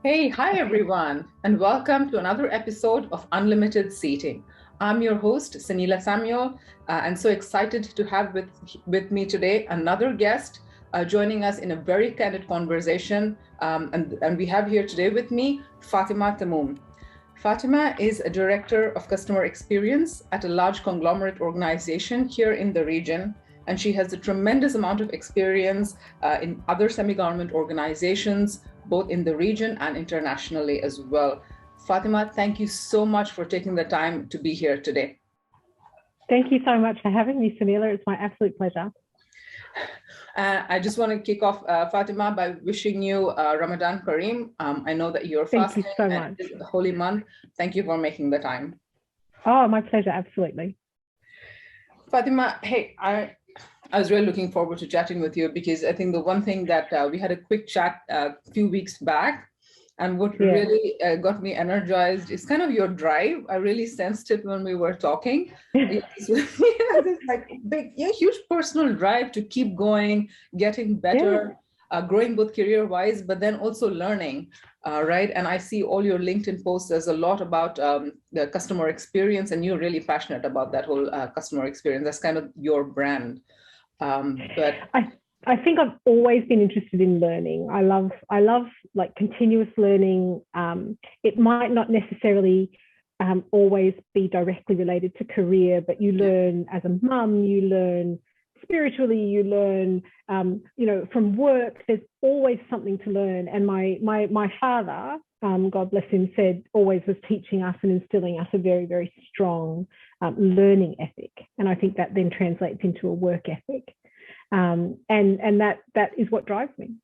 Hey, hi everyone, and welcome to another episode of Unlimited Seating. I'm your host, Sanila Samuel, and so excited to have with me today another guest joining us in a very candid conversation. And we have here today with me Fatima Tomoum. Fatima is a director of customer experience at a large conglomerate organization here in the region, and she has a tremendous amount of experience in other semi-government organizations, both in the region and internationally as well. Fatima, thank you so much for taking the time to be here today. Thank you so much for having me, Sanila. It's my absolute pleasure. I just want to kick off, Fatima, by wishing you Ramadan Kareem. I know that you're Thank you fasting so and much. it is the holy month. Thank you for making the time. Oh, my pleasure. Absolutely. Fatima, hey, I was really looking forward to chatting with you because I think the one thing that we had a quick chat a few weeks back, and what Yeah. really got me energized is kind of your drive. I really sensed it when we were talking. This like big, yeah, huge personal drive to keep going, getting Yeah. better, growing both career-wise, but then also learning, right? And I see all your LinkedIn posts. There's a lot about the customer experience, and you're really passionate about that whole customer experience. That's kind of your brand. But I think I've always been interested in learning. I love like continuous learning. It might not necessarily always be directly related to career, but you learn as a mum, you learn spiritually, you learn, from work. There's always something to learn. And my father, God bless him, said always was teaching us and instilling us a very, very strong learning ethic. And I think that then translates into a work ethic. And that is what drives me.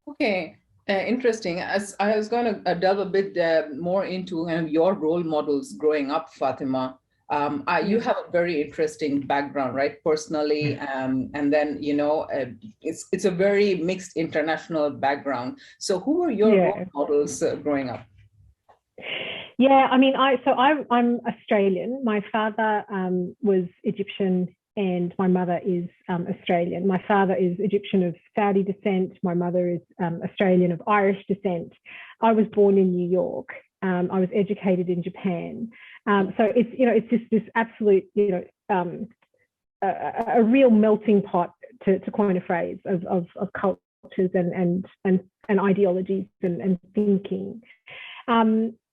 okay, interesting. As I was going to delve a bit more into kind of your role models growing up, Fatima. You Yeah. have a very interesting background, right? Personally, and then it's a very mixed international background. So, who were your role Yeah. models growing up? Yeah, I mean, I'm Australian. My father was Egyptian, and my mother is Australian. My father is Egyptian of Saudi descent. My mother is Australian of Irish descent. I was born in New York. I was educated in Japan. So it's just this absolute a real melting pot, to coin a phrase, of cultures and ideologies and thinking.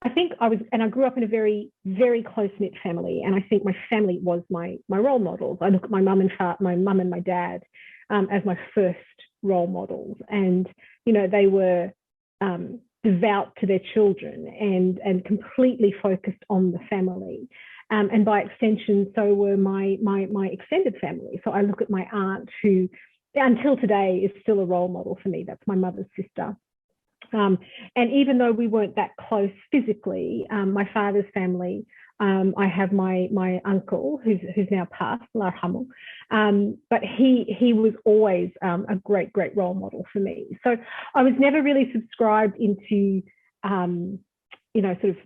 I think I grew up in a very, very close knit family, and I think my family was my role models. I look at my mum and my dad as my first role models, and they were devout to their children and completely focused on the family. And by extension, so were my extended family. So I look at my aunt, who until today is still a role model for me. That's my mother's sister. And even though we weren't that close physically, my father's family, I have my uncle who's now passed, Larhamu, but he was always a great role model for me. So I was never really subscribed into sort of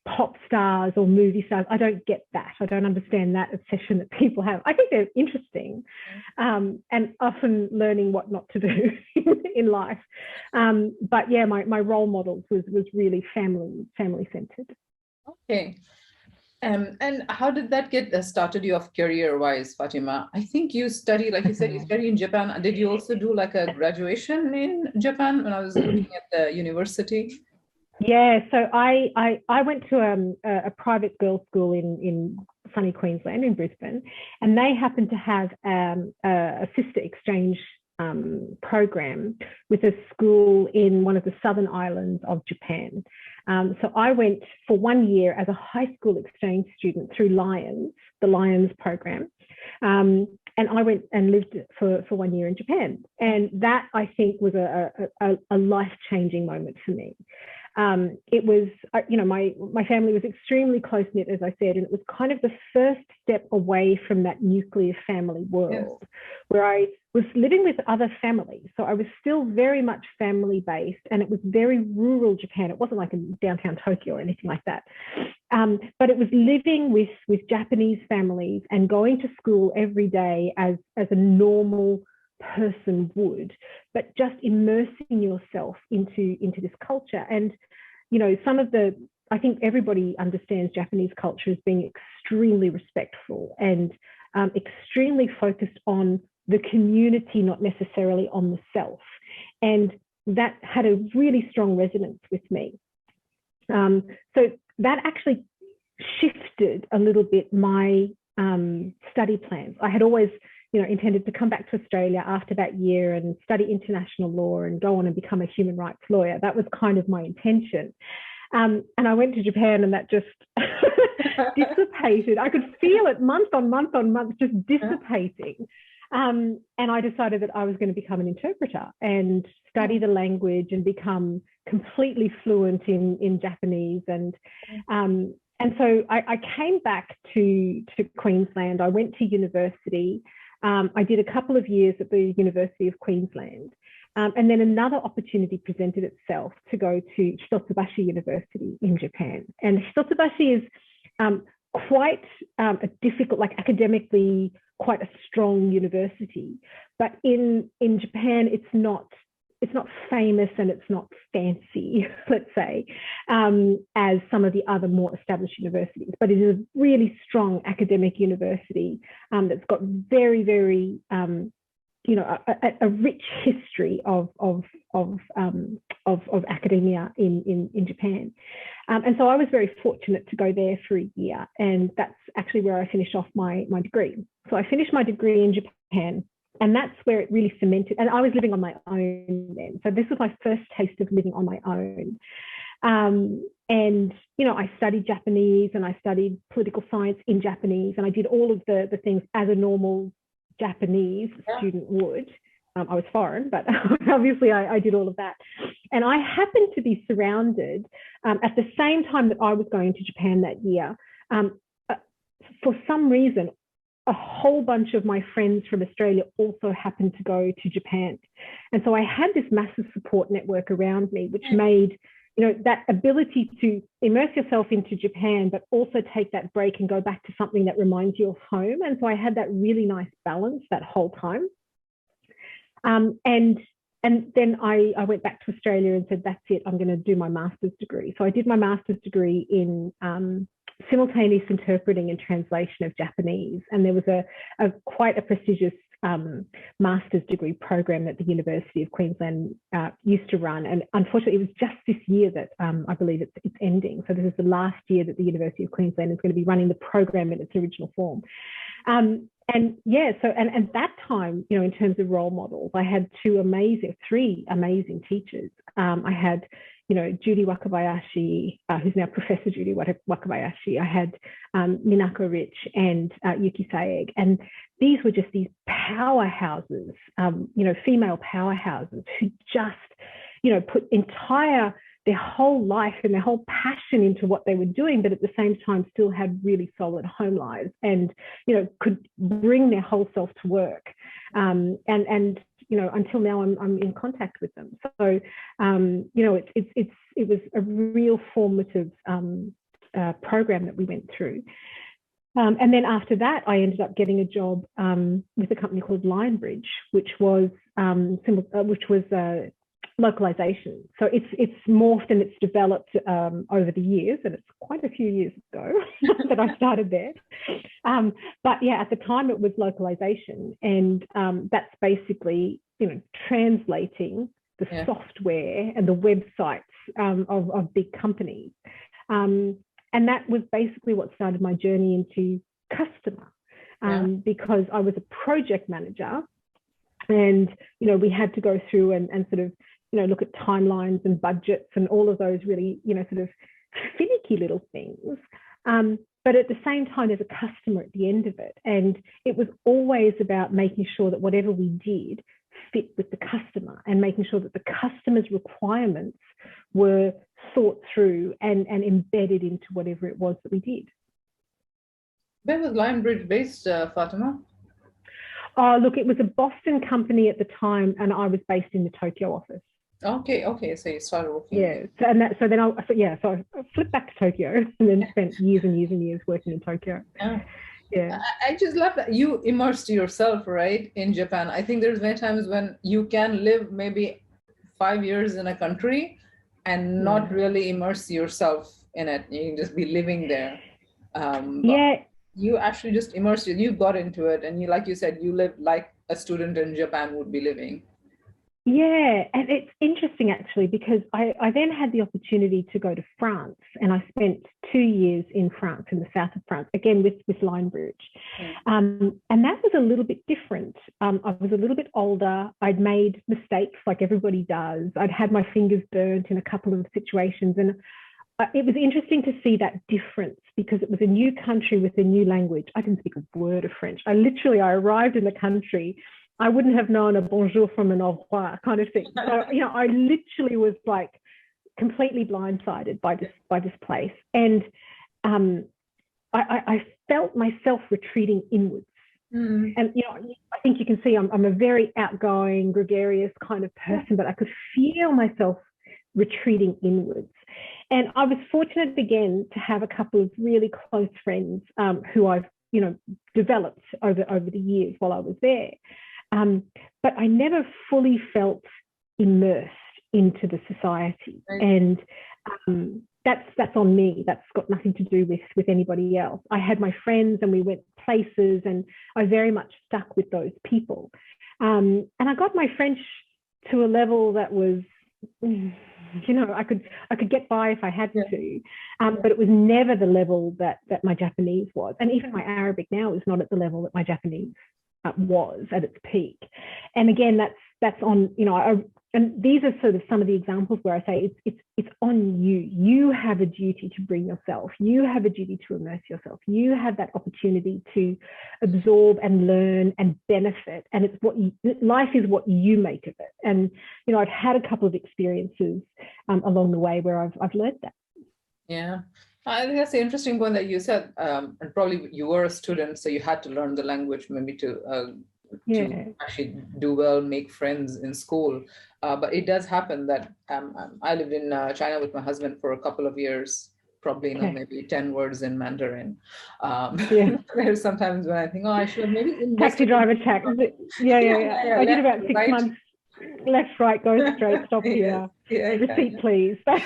pop stars or movie stars. I don't get that. I don't understand that obsession that people have. I think they're interesting, and often learning what not to do in life. But yeah, my role models was really family centered. Okay. And how did that get started you off career-wise, Fatima? I think you study, like you said, you study in Japan. Did you also do like a graduation in Japan when I was looking at the university? Yeah, so I went to a private girls' school in sunny Queensland, in Brisbane, and they happened to have a sister exchange program with a school in one of the southern islands of Japan. So I went for 1 year as a high school exchange student through the Lions program. And I went and lived for 1 year in Japan. And that, I think, was a life-changing moment for me. It was, my family was extremely close knit, as I said, and it was kind of the first step away from that nuclear family world, where I was living with other families. So I was still very much family based, and it was very rural Japan. It wasn't like in downtown Tokyo or anything like that. But it was living with Japanese families and going to school every day as a normal person would, but just immersing yourself into this culture. And, you know, I think everybody understands Japanese culture as being extremely respectful and extremely focused on the community, not necessarily on the self. And that had a really strong resonance with me. So that actually shifted a little bit my study plans. I had always, you know, intended to come back to Australia after that year and study international law and go on and become a human rights lawyer. That was kind of my intention. And I went to Japan, and that just dissipated. I could feel it month on month on month, just dissipating. And I decided that I was going to become an interpreter and study the language and become completely fluent in Japanese. And so I came back to Queensland. I went to university. I did a couple of years at the University of Queensland. And then another opportunity presented itself to go to Hitotsubashi University in Japan. And Hitotsubashi is quite a difficult, like academically, quite a strong university. But in Japan, it's not famous and it's not fancy, let's say, as some of the other more established universities. But it is a really strong academic university that's got very, very you know, a rich history of academia in Japan. And so I was very fortunate to go there for a year, and that's actually where I finished off my degree. So I finished my degree in Japan, and that's where it really cemented. And I was living on my own then. So this was my first taste of living on my own. And, you know, I studied Japanese and I studied political science in Japanese, and I did all of the things as a normal Japanese student would. I was foreign, but obviously I did all of that. And I happened to be surrounded at the same time that I was going to Japan that year. For some reason, a whole bunch of my friends from Australia also happened to go to Japan. And so I had this massive support network around me, which made, you know, that ability to immerse yourself into Japan, but also take that break and go back to something that reminds you of home. And so I had that really nice balance that whole time. And then I went back to Australia and said, that's it, I'm going to do my master's degree. So I did my master's degree in simultaneous interpreting and translation of Japanese. And there was a quite a prestigious master's degree program that the University of Queensland used to run. And unfortunately, it was just this year that I believe it's ending. So this is the last year that the University of Queensland is going to be running the program in its original form. And yeah, so and at that time, you know, in terms of role models, I had three amazing teachers. I had, you know, Judy Wakabayashi, who's now Professor Judy Wakabayashi. I had Minako Rich and Yuki Saeg. And these were just these powerhouses, you know, female powerhouses who just, you know, put their whole life and their whole passion into what they were doing, but at the same time still had really solid home lives and, you know, could bring their whole self to work. And you know, until now I'm in contact with them. So, you know, it was a real formative program that we went through. And then after that, I ended up getting a job with a company called Lionbridge, which was localization. So it's morphed and it's developed over the years, and it's quite a few years ago that I started there. But yeah, at the time it was localization, and that's basically, you know, translating the software and the websites of big companies. And that was basically what started my journey into customer, because I was a project manager, and, you know, we had to go through and sort of, you know, look at timelines and budgets and all of those really, you know, sort of finicky little things. But at the same time, there's a customer at the end of it. And it was always about making sure that whatever we did fit with the customer and making sure that the customer's requirements were thought through and embedded into whatever it was that we did. Where was Lionbridge based, Fatima? Oh, look, it was a Boston company at the time, and I was based in the Tokyo office. Okay. So you started working. Yeah. So then I flipped back to Tokyo and then spent years and years and years working in Tokyo. Yeah. I just love that you immersed yourself, right, in Japan. I think there's many times when you can live maybe 5 years in a country and not really immerse yourself in it. You can just be living there. But Yeah. you actually just immersed you got into it, and you, like you said, you lived like a student in Japan would be living. Yeah, and it's interesting actually because I then had the opportunity to go to France, and I spent 2 years in France, in the south of France, again with Linebridge. And that was a little bit different. I was a little bit older. I'd made mistakes like everybody does. I'd had my fingers burnt in a couple of situations, and it was interesting to see that difference because it was a new country with a new language. I didn't speak a word of French. I arrived in the country, I wouldn't have known a bonjour from an au revoir kind of thing. So, I literally was like completely blindsided by this place. And I felt myself retreating inwards. And, I think you can see I'm a very outgoing, gregarious kind of person, but I could feel myself retreating inwards. And I was fortunate again to have a couple of really close friends who I've, developed over the years while I was there. But I never fully felt immersed into the society. And that's on me. That's got nothing to do with anybody else. I had my friends and we went places, and I very much stuck with those people. And I got my French to a level that was, I could get by if I had to, but it was never the level that my Japanese was. And even my Arabic now is not at the level that my Japanese was at its peak. And again, that's on, and these are sort of some of the examples where I say it's on you. You have a duty to bring yourself. You have a duty to immerse yourself. You have that opportunity to absorb and learn and benefit. And life is what you make of it. And, I've had a couple of experiences along the way where I've learned that. Yeah. I think that's the interesting point that you said, and probably you were a student, so you had to learn the language maybe to actually do well, make friends in school. But it does happen that I lived in China with my husband for a couple of years, probably maybe 10 words in Mandarin. There's sometimes when I think, I should have maybe taxi driver check. I did about 6 months. Left, right, go straight, stop here. Receipt, please. That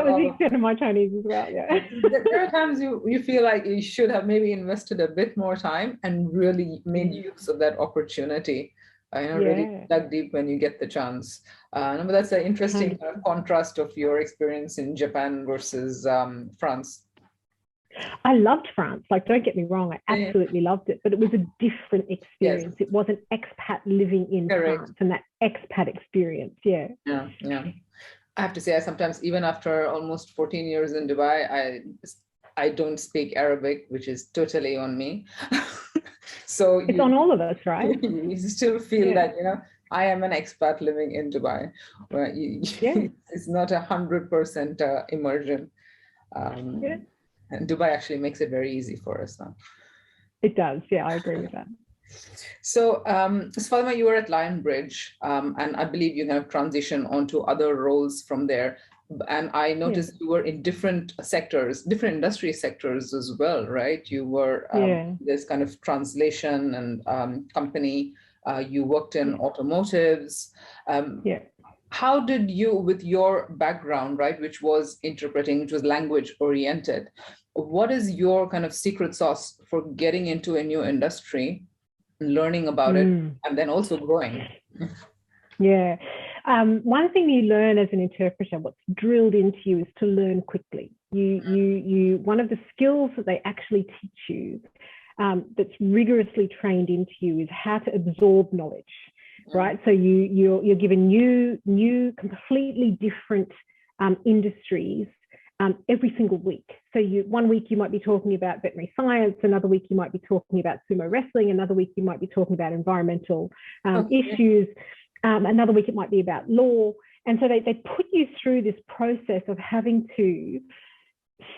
was the extent of my Chinese as well. There are times you feel like you should have maybe invested a bit more time and really made use of that opportunity. Really dug deep when you get the chance. But that's an interesting kind of contrast of your experience in Japan versus France. I loved France. Like, don't get me wrong, I absolutely loved it, but it was a different experience. It wasn't expat living in France and that expat experience. Yeah. I have to say, I sometimes, even after almost 14 years in Dubai, I don't speak Arabic, which is totally on me. So it's on all of us, right? You still feel that, I am an expat living in Dubai, where it's not 100% immersion. And Dubai actually makes it very easy for us now. It does. Yeah, I agree with that. So, Fatima, you were at Lionbridge, and I believe you kind of transitioned onto other roles from there. And I noticed you were in different sectors, different industry sectors as well, right? You were this kind of translation and company. You worked in automotives. How did you, with your background, right, which was interpreting, which was language oriented, what is your kind of secret sauce for getting into a new industry, learning about it, and then also growing? One thing you learn as an interpreter, what's drilled into you, is to learn quickly. You one of the skills that they actually teach you, that's rigorously trained into you, is how to absorb knowledge. Right, so you're given new, completely different industries every single week. So 1 week you might be talking about veterinary science, another week you might be talking about sumo wrestling, another week you might be talking about environmental issues, another week it might be about law. And so they put you through this process of having to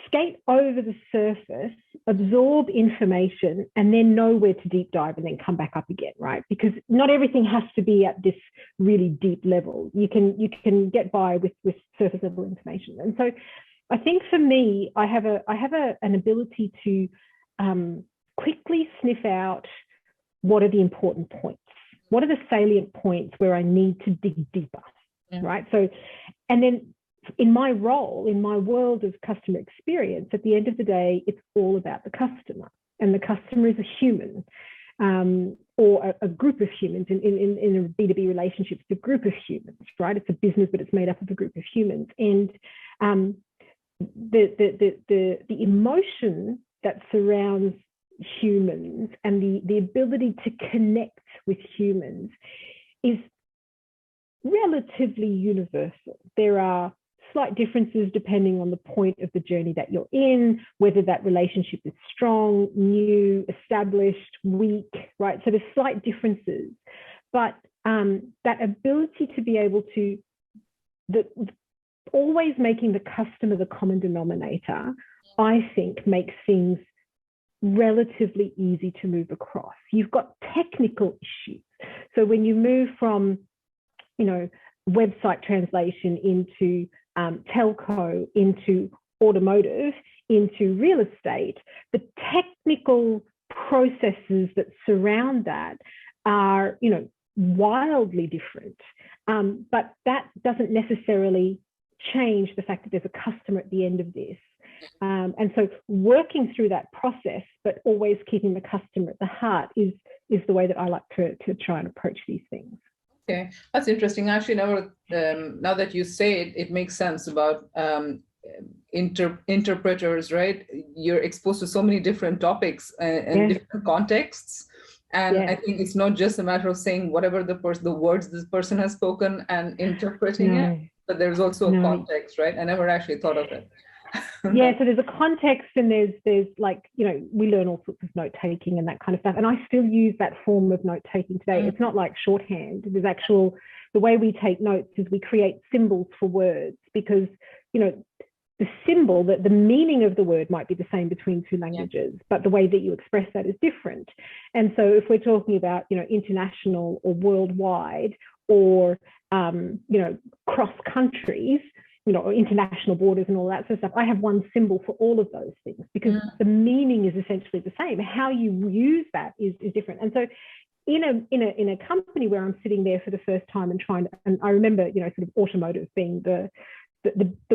skate over the surface, absorb information, and then know where to deep dive and then come back up again, right? Because not everything has to be at this really deep level. You can get by with surface level information. And so I think for me, I have an ability to quickly sniff out what are the important points, what are the salient points where I need to dig deeper, right? So, and then in my role, in my world of customer experience, at the end of the day, it's all about the customer, and the customer is a human. Or a group of humans in a B2B relationship. It's a group of humans, right? It's a business, but it's made up of a group of humans. And the emotion that surrounds humans and the ability to connect with humans is relatively universal. There are slight differences depending on the point of the journey that you're in, whether that relationship is strong, new, established, weak, right? So there's slight differences, but that ability to be able to, always making the customer the common denominator, I think makes things relatively easy to move across. You've got technical issues. So when you move from, website translation into telco, into automotive, into real estate, the technical processes that surround that are, wildly different. But that doesn't necessarily change the fact that there's a customer at the end of this. And so working through that process, but always keeping the customer at the heart is the way that I like to try and approach these things. Okay, that's interesting. Actually, never. Now that you say it, it makes sense about interpreters, right? You're exposed to so many different topics and different contexts, and I think it's not just a matter of saying whatever the words this person has spoken and interpreting it, but there's also a context, right? I never actually thought of it. So there's a context, and there's like, we learn all sorts of note taking and that kind of stuff, and I still use that form of note taking today. It's not like shorthand. There's the way we take notes is we create symbols for words, because the symbol, the meaning of the word might be the same between two languages, but the way that you express that is different. And so if we're talking about international or worldwide, or cross countries, or international borders and all that sort of stuff, I have one symbol for all of those things, because the meaning is essentially the same. How you use that is different. And so in a company where I'm sitting there for the first time and I remember, sort of automotive being the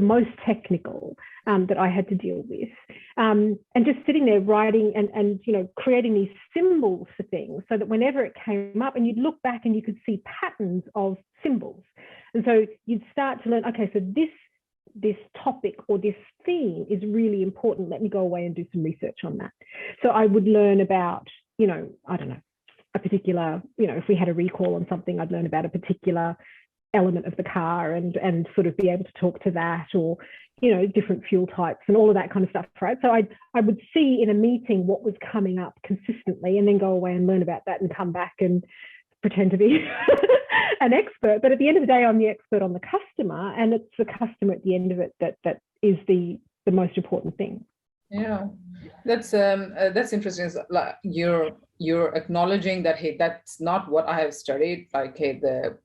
most technical that I had to deal with, and just sitting there writing and creating these symbols for things, so that whenever it came up, and you'd look back and you could see patterns of symbols. And so you'd start to learn, okay, so this topic or this theme is really important. Let me go away and do some research on that. So I would learn about, I don't know, a particular, if we had a recall on something, I'd learn about a particular element of the car and sort of be able to talk to that, or, different fuel types and all of that kind of stuff, right? So I would see in a meeting what was coming up consistently, and then go away and learn about that and come back and pretend to be an expert. But at the end of the day, I'm the expert on the customer, and it's the customer at the end of it that is the most important thing. Yeah, that's interesting. Like you're acknowledging that, hey, that's not what I have studied. Like, hey,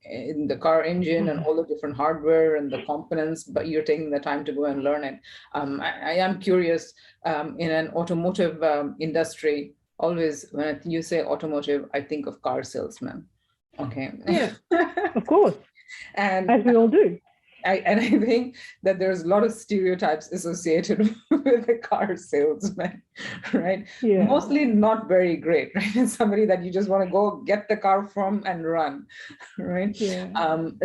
in the car engine and all the different hardware and the components, but you're taking the time to go and learn it. I am curious. In an automotive industry, always when you say automotive, I think of car salesmen. Okay. Yeah, of course. And as we all do. I think that there's a lot of stereotypes associated with the car salesman, right? Yeah. Mostly not very great, right? It's somebody that you just want to go get the car from and run, right? Yeah.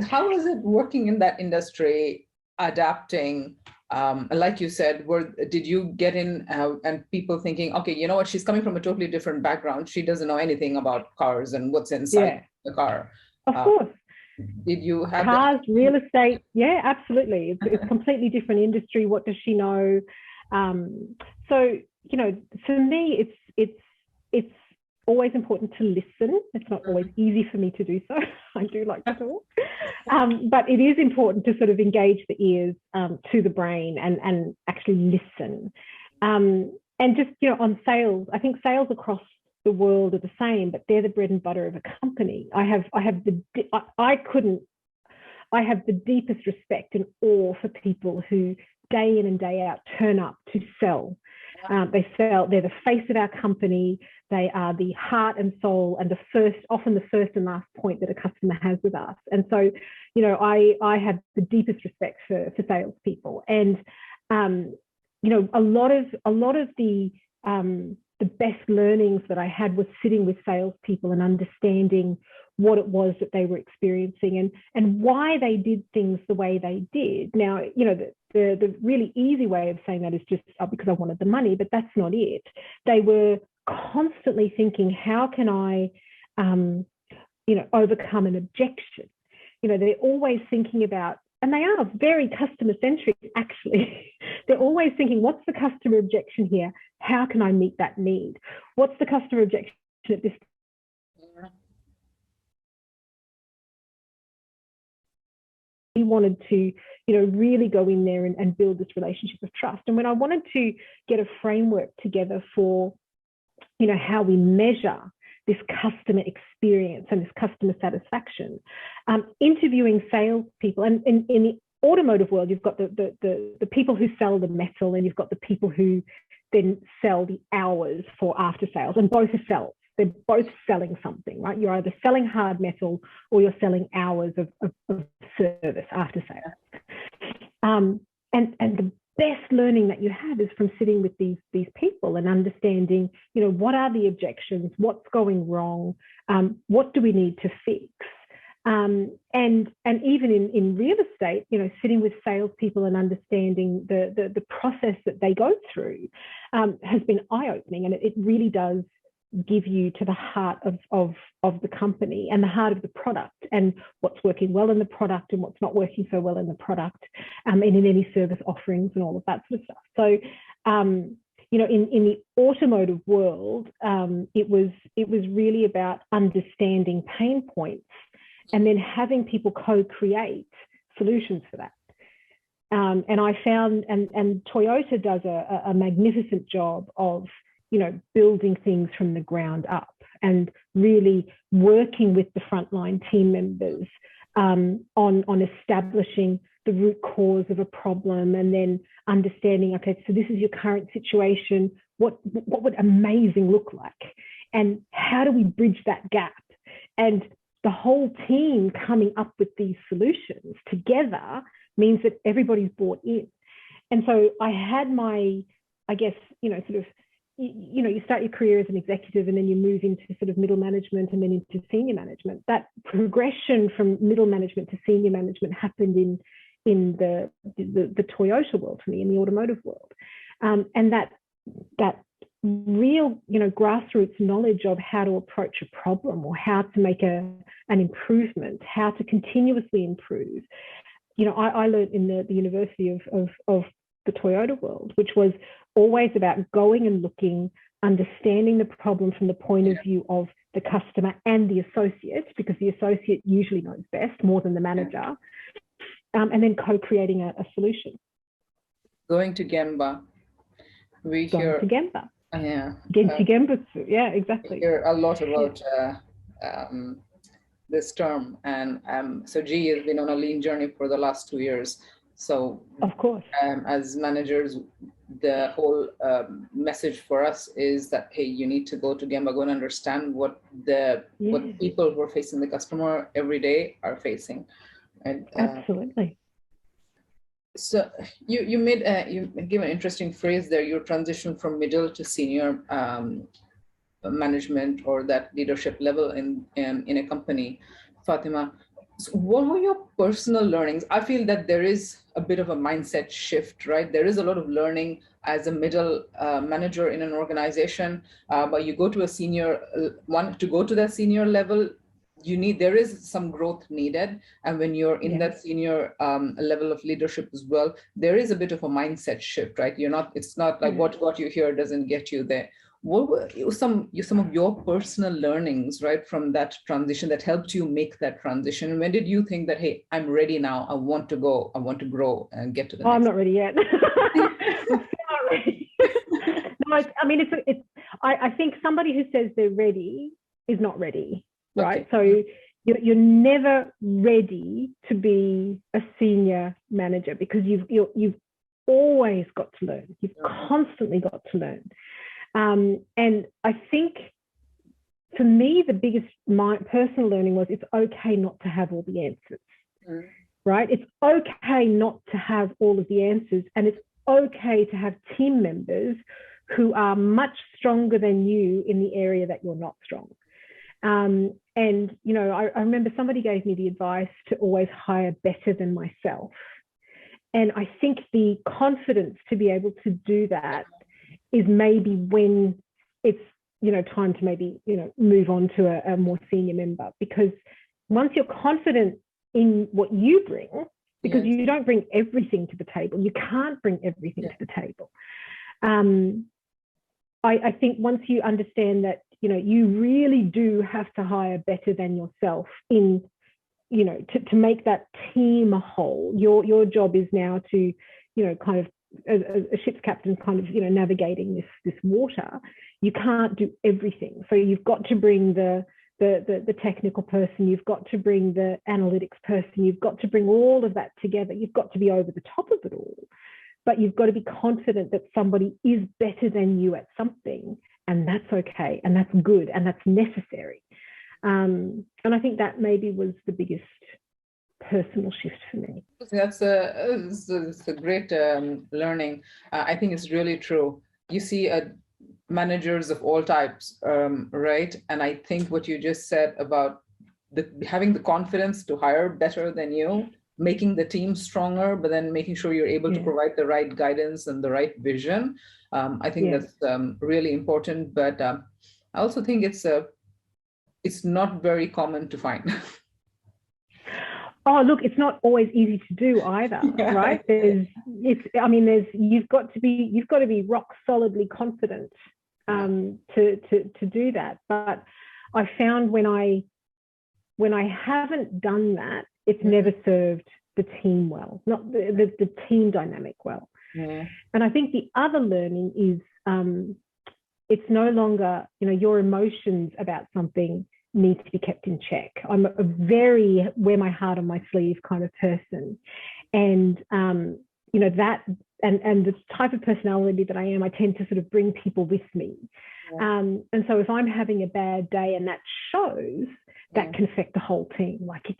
How is it working in that industry, adapting? Like you said, did you get in and people thinking, okay, you know what, she's coming from a totally different background. She doesn't know anything about cars and what's inside the car. Of course. Did you have cars, real estate? Yeah, absolutely. It's a completely different industry. What does she know? So, for me, it's always important to listen. It's not always easy for me to do so. I do like to talk. But it is important to sort of engage the ears to the brain and actually listen. And just, on sales, I think sales across the world are the same, but they're the bread and butter of a company. I have the deepest respect and awe for people who day in and day out turn up to sell. They're the face of our company. They are the heart and soul and often the first and last point that a customer has with us. And so, I have the deepest respect for salespeople. And, a lot of the best learnings that I had was sitting with salespeople and understanding what it was that they were experiencing and why they did things the way they did. Now, the really easy way of saying that is just because I wanted the money, but that's not it. They were constantly thinking, how can I, overcome an objection? They're always thinking about, and they are very customer-centric, actually. They're always thinking, what's the customer objection here? How can I meet that need? What's the customer objection at this? We wanted to, really go in there and build this relationship of trust. And when I wanted to get a framework together for, how we measure this customer experience and this customer satisfaction, interviewing salespeople, and in the automotive world, you've got the people who sell the metal, and you've got the people who then sell the hours for after sales, and both are sales. They're both selling something, right? You're either selling hard metal or you're selling hours of service after sales. And the best learning that you have is from sitting with these people and understanding, what are the objections, what's going wrong, what do we need to fix. And even in real estate, sitting with salespeople and understanding the process that they go through has been eye-opening, and it really does give you to the heart of the company and the heart of the product, and what's working well in the product and what's not working so well in the product, and in any service offerings and all of that sort of stuff. So, in the automotive world, it was really about understanding pain points and then having people co-create solutions for that. And I found, and Toyota does a magnificent job of, building things from the ground up and really working with the frontline team members on establishing the root cause of a problem, and then understanding, okay, so this is your current situation. What would amazing look like? And how do we bridge that gap? And the whole team coming up with these solutions together means that everybody's bought in. And so I had my, I guess, you start your career as an executive, and then you move into sort of middle management and then into senior management. That progression from middle management to senior management happened in the Toyota world for me, in the automotive world. And that real, grassroots knowledge of how to approach a problem, or how to make an improvement, how to continuously improve. I learned in the University of the Toyota world, which was always about going and looking, understanding the problem from the point of view of the customer and the associate, because the associate usually knows best more than the manager, and then co-creating a solution. Going to Gemba. Going to Gemba. Yeah. Yeah, exactly. We hear a lot about this term, and so G has been on a lean journey for the last 2 years. So, of course, as managers, the whole message for us is that, hey, you need to go to Gemba, go and understand what people who are facing the customer every day are facing. And absolutely. So you give an interesting phrase there. Your transition from middle to senior management, or that leadership level in a company, Fatima. So what were your personal learnings? I feel that there is a bit of a mindset shift, right? There is a lot of learning as a middle manager in an organization, but you go to a senior one, to go to that senior level, there is some growth needed. And when you're in that senior level of leadership as well, there is a bit of a mindset shift, right? It's not like what you hear doesn't get you there. What were some of your personal learnings, right, from that transition that helped you make that transition? And when did you think that, hey, I'm ready now, I want to grow and get to the next? I'm not ready yet. I'm not ready. No, I think somebody who says they're ready is not ready, right? Okay. So you're never ready to be a senior manager, because you've always got to learn. You've constantly got to learn. And I think for me, the biggest my personal learning was it's okay not to have all the answers, right? It's okay not to have all of the answers, and it's okay to have team members who are much stronger than you in the area that you're not strong. And, you know, I remember somebody gave me the advice to always hire better than myself. And I think the confidence to be able to do that is maybe when it's, you know, time to maybe, you know, move on to a more senior member, because once you're confident in what you bring, because you don't bring everything to the table, you can't bring everything to the table. I think once you understand that, you know, you really do have to hire better than yourself in, you know, to make that team whole. Your job is now to, you know, kind of as a ship's captain, kind of, you know, navigating this water. You can't do everything, so you've got to bring the technical person, you've got to bring the analytics person, you've got to bring all of that together. You've got to be over the top of it all, but you've got to be confident that somebody is better than you at something, and that's okay, and that's good, and that's necessary. And I think that maybe was the biggest personal shift for me. That's a great learning. I think it's really true. You see managers of all types, right? And I think what you just said about having the confidence to hire better than you, making the team stronger, but then making sure you're able to provide the right guidance and the right vision. I think that's really important. But I also think it's not very common to find. Oh, look, it's not always easy to do either, right? You've got to be rock solidly confident to do that. But I found when I haven't done that, it's never served the team well, not the team dynamic well. And I think the other learning is it's no longer, you know, your emotions about something need to be kept in check. I'm a very wear my heart on my sleeve kind of person. And, you know, that and the type of personality that I am, I tend to sort of bring people with me. And so if I'm having a bad day and that shows, that can affect the whole team. Like it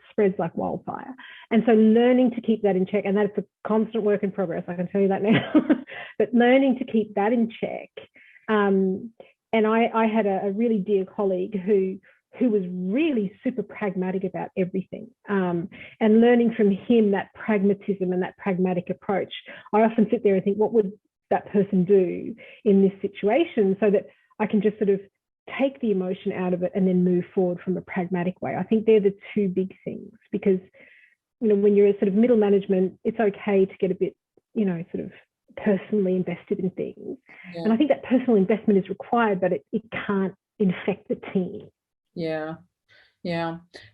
spreads like wildfire. And so learning to keep that in check, and that's a constant work in progress, I can tell you that now, but learning to keep that in check. And I had a really dear colleague who was really super pragmatic about everything. And learning from him that pragmatism and that pragmatic approach, I often sit there and think, what would that person do in this situation, so that I can just sort of take the emotion out of it and then move forward from a pragmatic way. I think they're the two big things, because, you know, when you're a sort of middle management, it's okay to get a bit, you know, sort of personally invested in things. And I think that personal investment is required, but it can't infect the team.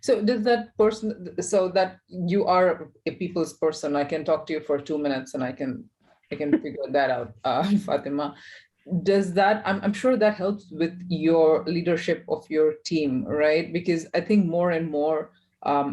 So does that person, so that you are a people's person, I can talk to you for 2 minutes and I can figure that out, Fatima. Does that, I'm sure that helps with your leadership of your team, right? Because I think more and more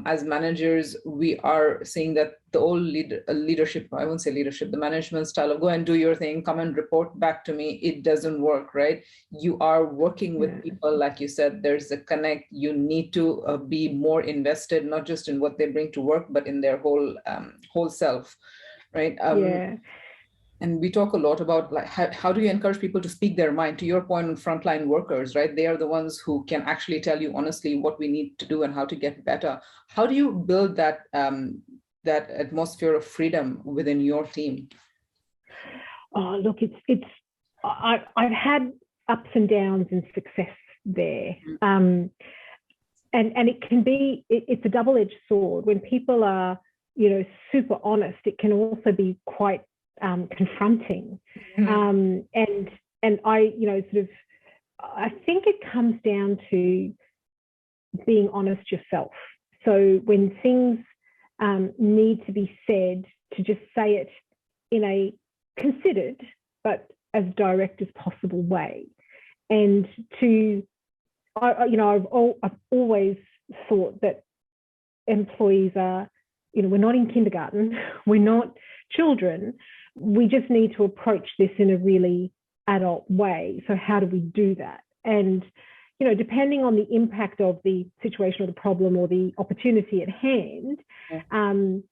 as managers, we are seeing that the old leadership, I won't say leadership, the management style of go and do your thing, come and report back to me, it doesn't work, right? You are working with people, like you said, there's a connect. You need to be more invested, not just in what they bring to work, but in their whole self, right? And we talk a lot about like how do you encourage people to speak their mind? To your point on frontline workers, right? They are the ones who can actually tell you honestly what we need to do and how to get better. How do you build that that atmosphere of freedom within your team? Oh, look, I've had ups and downs and success there. And it can be, it's a double-edged sword. When people are, you know, super honest, it can also be quite confronting. And I, you know, sort of, I think it comes down to being honest yourself. So when things need to be said, to just say it in a considered but as direct as possible way. And to, you know, I've always thought that employees are we're not in kindergarten, we're not children. We just need to approach this in a really adult way. So how do we do that? And, depending on the impact of the situation or the problem or the opportunity at hand, and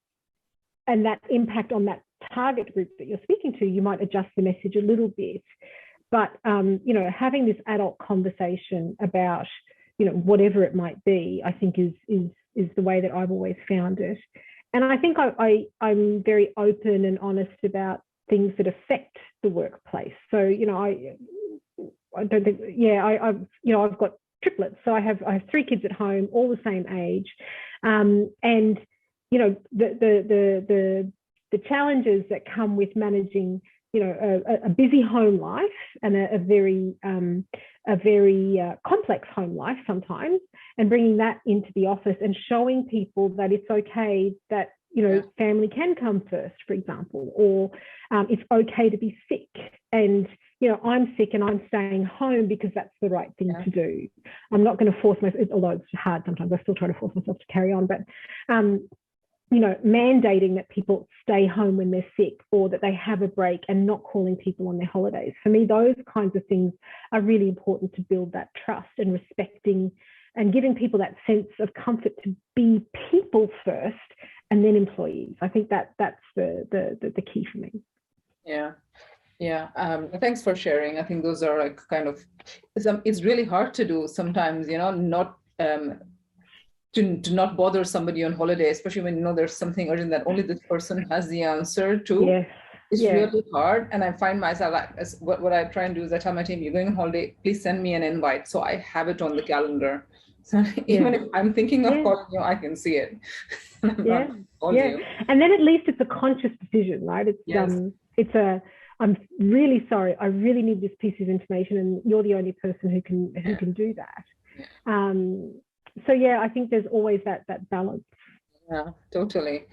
that impact on that target group that you're speaking to, you might adjust the message a little bit. But, having this adult conversation about, whatever it might be, I think is the way that I've always found it. And I think I'm very open and honest about things that affect the workplace. So, I don't think, I've got triplets. So I have 3 kids at home, all the same age. And, the challenges that come with managing, a busy home life and a very complex home life sometimes, and bringing that into the office and showing people that it's okay that, family can come first, for example, or it's okay to be sick. And, I'm sick and I'm staying home because that's the right thing to do. I'm not going to force myself, although it's hard sometimes, I still try to force myself to carry on, but, mandating that people stay home when they're sick or that they have a break and not calling people on their holidays. For me, those kinds of things are really important to build that trust and respecting and giving people that sense of comfort to be people first and then employees. I think that's the key for me. Thanks for sharing. I think those are like kind of, it's really hard to do sometimes, not to not bother somebody on holiday, especially when there's something urgent that only this person has the answer to. Yes. It's really hard. And I find myself, what I try and do is I tell my team, you're going on holiday, please send me an invite so I have it on the calendar. So even if I'm thinking of calling you, I can see it. And then at least it's a conscious decision, right? I'm really sorry, I really need this piece of information and you're the only person who can do that. I think there's always that balance. Yeah, totally.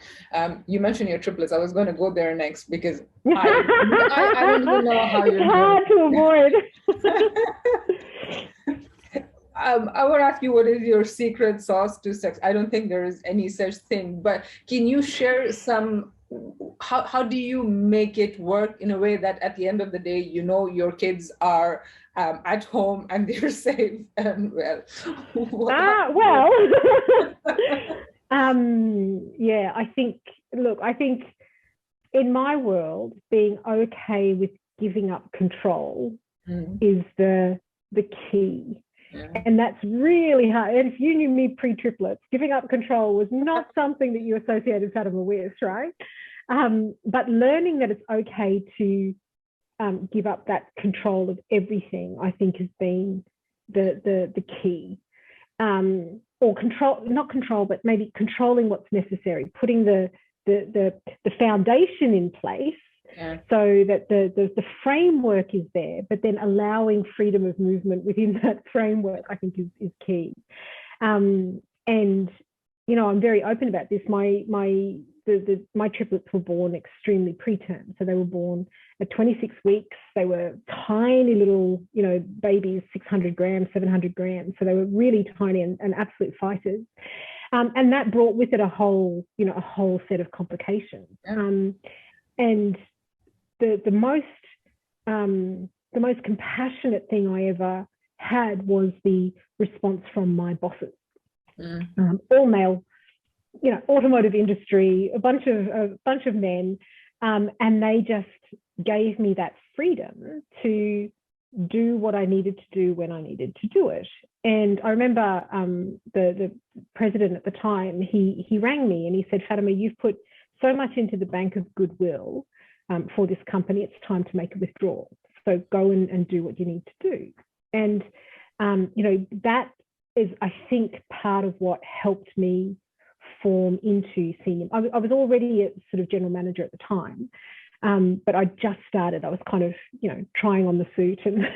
You mentioned your triplets. I was going to go there next because I don't even know how you're doing it. It's hard to avoid. I want to ask you, what is your secret sauce to sex? I don't think there is any such thing, but can you share some, how do you make it work in a way that at the end of the day, your kids are at home and they're safe and well? I think in my world, being okay with giving up control is the key. And that's really hard. And if you knew me pre-triplets, giving up control was not something that you associated Fatima with, right? But learning that it's okay to give up that control of everything, I think, has been the key. Or control, not control, but maybe controlling what's necessary, putting the foundation in place. So that the framework is there, but then allowing freedom of movement within that framework, I think is key. And I'm very open about this. My triplets were born extremely preterm, so they were born at 26 weeks. They were tiny little, babies, 600 grams, 700 grams. So they were really tiny and absolute fighters. And that brought with it a whole set of complications. And the most compassionate thing I ever had was the response from my bosses, all male, automotive industry, a bunch of men, and they just gave me that freedom to do what I needed to do when I needed to do it. And I remember the president at the time, he rang me and he said, Fatima, you've put so much into the bank of goodwill for this company, it's time to make a withdrawal. So go and do what you need to do. And, that is, I think, part of what helped me form into senior. I was already a sort of general manager at the time, but I just started. I was kind of, trying on the suit and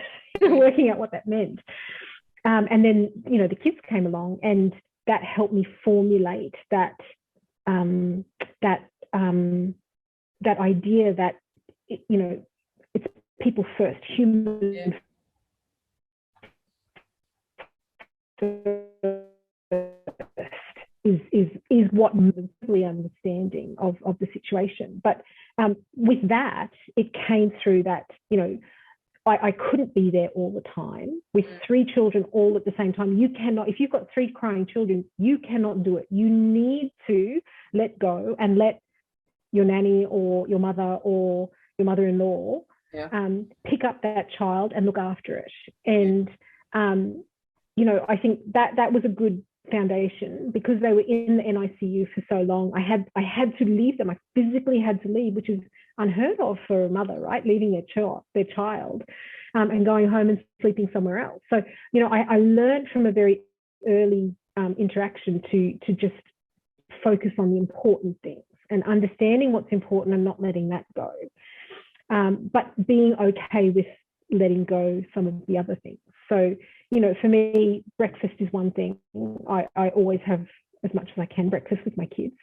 working out what that meant. And then, the kids came along and that helped me formulate that idea that, it's people first, human first. is what really understanding of the situation. But with that, it came through that, you know, I couldn't be there all the time with 3 children all at the same time. You cannot, if you've got 3 crying children, you cannot do it. You need to let go and let your nanny or your mother or your mother-in-law pick up that child and look after it. And, you know, I think that was a good foundation, because they were in the NICU for so long. I had to leave them. I physically had to leave, which is unheard of for a mother, right? Leaving their child and going home and sleeping somewhere else. So, you know, I learned from a very early interaction to just focus on the important things and understanding what's important and not letting that go. But being okay with letting go some of the other things. So, you know, for me, breakfast is one thing. I always have, as much as I can, breakfast with my kids.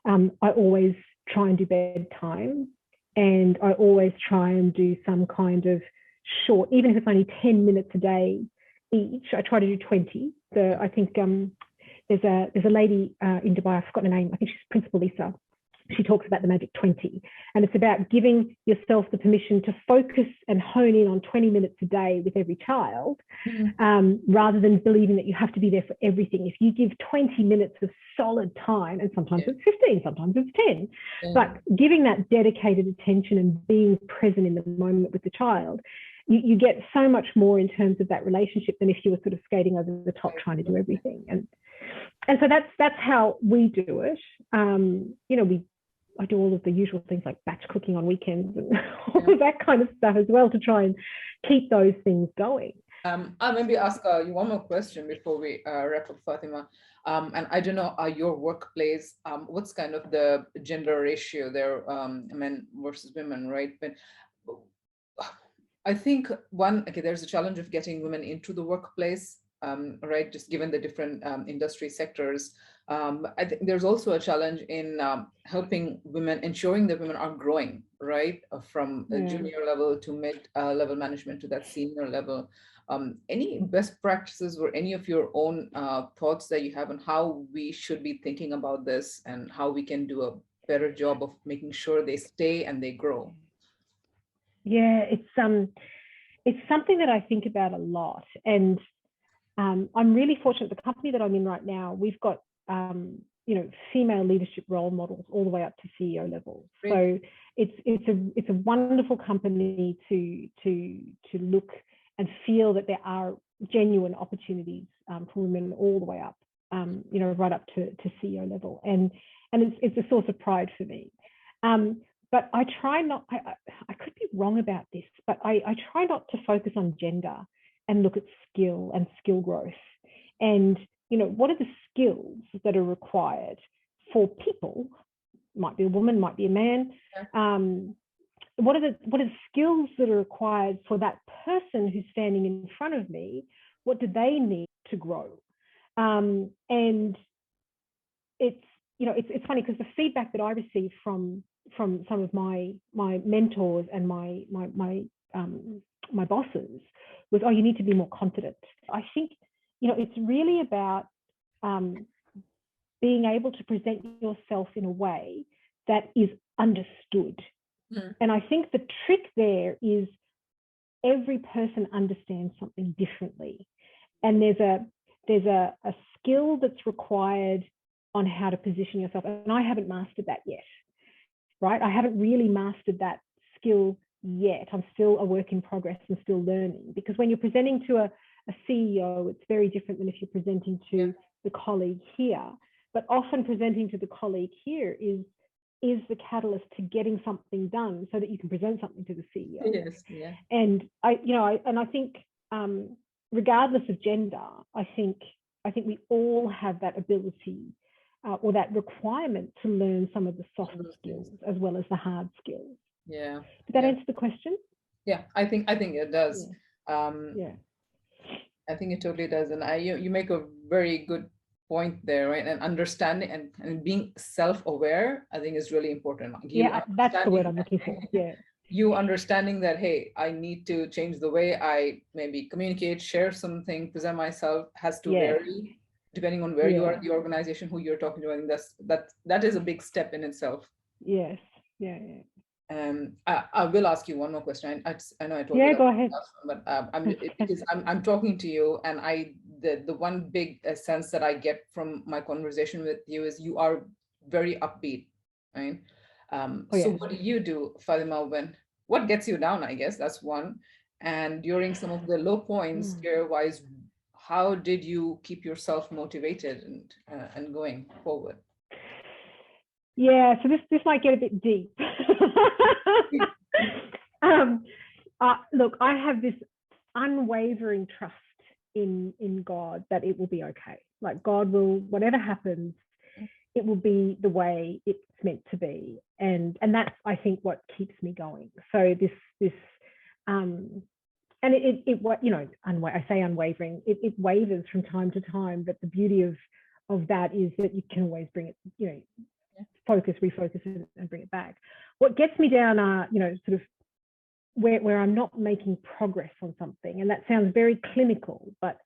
I always try and do bedtime, and I always try and do some kind of short, even if it's only 10 minutes a day each. I try to do 20. I think there's a lady in Dubai, I've forgotten her name, I think she's Principal Lisa. She talks about the magic 20, and it's about giving yourself the permission to focus and hone in on 20 minutes a day with every child, rather than believing that you have to be there for everything. If you give 20 minutes of solid time, and sometimes it's 15, sometimes it's 10, but giving that dedicated attention and being present in the moment with the child, you get so much more in terms of that relationship than if you were sort of skating over the top trying to do everything. And so that's how we do it. You know, I do all of the usual things like batch cooking on weekends and all of that kind of stuff as well to try and keep those things going. I'll maybe ask you one more question before we wrap up, Fatima. And I don't know, your workplace, what's kind of the gender ratio there, men versus women, right? But I think there's a challenge of getting women into the workplace, right? Just given the different industry sectors. I think there's also a challenge in helping women, ensuring that women are growing, right? From a junior level to mid-level management to that senior level. Any best practices or any of your own thoughts that you have on how we should be thinking about this and how we can do a better job of making sure they stay and they grow? Yeah, it's something that I think about a lot, and I'm really fortunate. The company that I'm in right now, we've got you know, female leadership role models all the way up to CEO level. Really? So it's a wonderful company to look and feel that there are genuine opportunities for women all the way up, you know, right up to CEO level, and it's a source of pride for me. But I try not, I could be wrong about this, but I try not to focus on gender and look at skill and skill growth. And, you know, what are the skills that are required for people? Might be a woman, might be a man. What are the skills that are required for that person who's standing in front of me? What do they need to grow? And it's, you know, it's funny because the feedback that I receive from some of my mentors and my bosses was, oh, you need to be more confident. I think, you know, it's really about being able to present yourself in a way that is understood. And I think the trick there is every person understands something differently, and there's a skill that's required on how to position yourself, and I haven't mastered that yet. Right? I haven't really mastered that skill yet. I'm still a work in progress and still learning, because when you're presenting to a CEO, it's very different than if you're presenting to the colleague here. But often presenting to the colleague here is the catalyst to getting something done so that you can present something to the CEO. Yes, yeah. And I think regardless of gender, I think we all have that ability or that requirement to learn some of the soft skills as well as the hard skills. Yeah. Did that answer the question? Yeah, I think it does. Yeah. I think it totally does. And you make a very good point there, right? And understanding and being self-aware, I think is really important. That's the word I'm looking for. Yeah. You understanding that, hey, I need to change the way I maybe communicate, share something, present myself has to vary. depending on where you are in the organization, who you're talking to. I think that is a big step in itself. Yes. Yeah. I will ask you one more question. I know I told you Yeah, that go ahead. last one, but because I'm talking to you, and the one big sense that I get from my conversation with you is you are very upbeat, right? So what do you do, Fatima, what gets you down? I guess that's one. And during some of the low points, career-wise, how did you keep yourself motivated and going forward? Yeah, so this might get a bit deep. Look, I have this unwavering trust in God that it will be okay. Like, God will, whatever happens, it will be the way it's meant to be, and that's, I think, what keeps me going. So this and it you know, I say unwavering. It wavers from time to time, but the beauty of that is that you can always bring it, you know, refocus and bring it back. What gets me down are, you know, sort of where I'm not making progress on something, and that sounds very clinical, but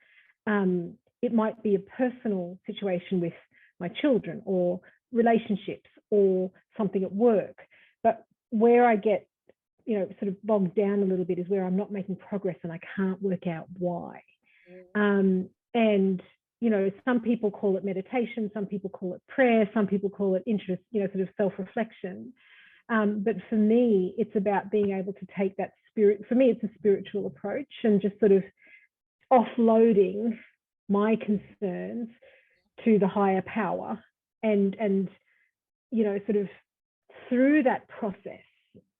it might be a personal situation with my children or relationships or something at work. But where I get, you know, sort of bogged down a little bit is where I'm not making progress and I can't work out why. And you know, some people call it meditation, some people call it prayer, some people call it interest, you know, sort of self-reflection. But for me, it's about being able to take that spirit. For me, it's a spiritual approach, and just sort of offloading my concerns to the higher power, and you know, sort of through that process.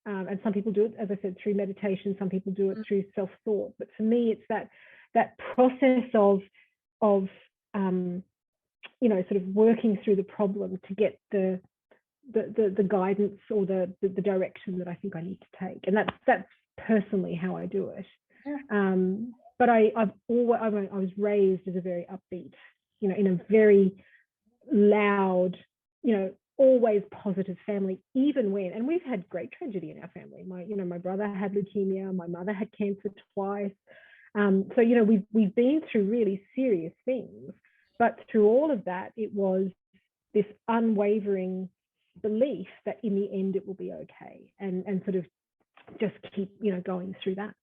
And some people do it, as I said, through meditation. Some people do it through self-thought. But for me, it's that process of you know, sort of working through the problem to get the guidance or the direction that I think I need to take. And that's personally how I do it. But I was raised as a very upbeat, you know, in a very loud, you know, always positive family, even when, and we've had great tragedy in our family. My brother had leukemia, my mother had cancer twice. So, you know, we've been through really serious things, but through all of that, it was this unwavering belief that in the end it will be okay, and sort of just keep, you know, going through that.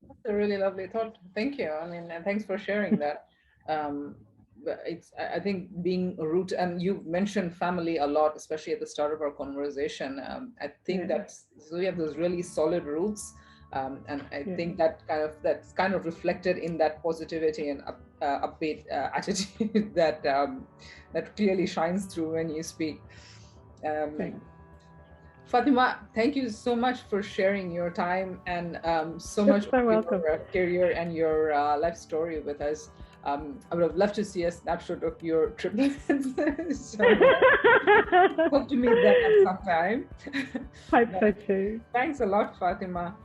That's a really lovely thought. Thank you. I mean, and thanks for sharing that. I think being a root, and you've mentioned family a lot, especially at the start of our conversation. I think so we have those really solid roots. And I think that's kind of reflected in that positivity and upbeat attitude that clearly shines through when you speak. Fatima, thank you so much for sharing your time and so much of your career and your life story with us. I would have loved to see a snapshot of your triplets. So, hope to meet them at some time. Hope so too. Thanks a lot, Fatima.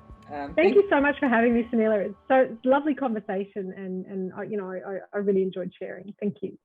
Thank you so much for having me, Sanila. It's a lovely conversation, and you know, I really enjoyed sharing. Thank you.